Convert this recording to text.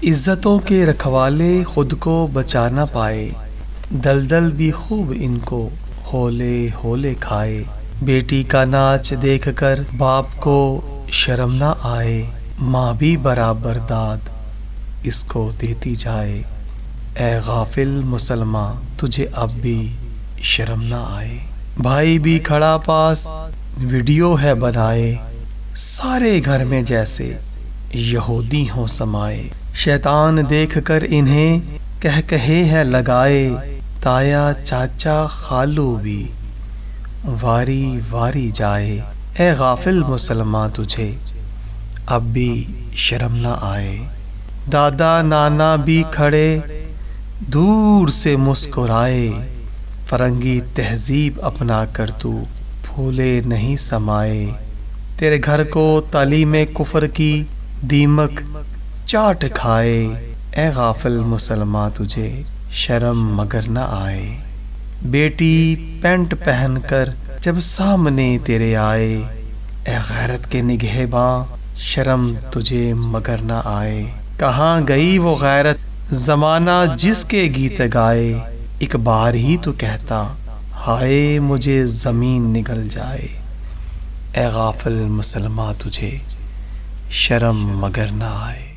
عزتوں کے رکھوالے خود کو بچا نہ پائے، دلدل بھی خوب ان کو ہولے ہولے کھائے۔ بیٹی کا ناچ دیکھ کر باپ کو شرم نہ آئے، ماں بھی برابر داد اس کو دیتی جائے۔ اے غافل مسلماں تجھے اب بھی شرم نہ آئے۔ بھائی بھی کھڑا پاس ویڈیو ہے بنائے، سارے گھر میں جیسے یہودی ہوں سمائے۔ شیطان دیکھ کر انہیں کہے ہے لگائے، تایا چاچا خالو بھی واری واری جائے۔ اے غافل مسلماں تجھے اب بھی شرم نہ آئے۔ دادا نانا بھی کھڑے دور سے مسکرائے، فرنگی تہذیب اپنا کر تو پھولے نہیں سمائے۔ تیرے گھر کو تعلیم کفر کی دیمک چاٹ کھائے، اے غافل مسلماں تجھے شرم مگر نہ آئے۔ بیٹی پینٹ پہن کر جب سامنے تیرے آئے، اے غیرت کے نگہباں شرم تجھے مگر نہ آئے۔ کہاں گئی وہ غیرت زمانہ جس کے گیت گائے، ایک بار ہی تو کہتا ہائے مجھے زمین نگل جائے۔ اے غافل مسلماں تجھے شرم مگر نہ آئے۔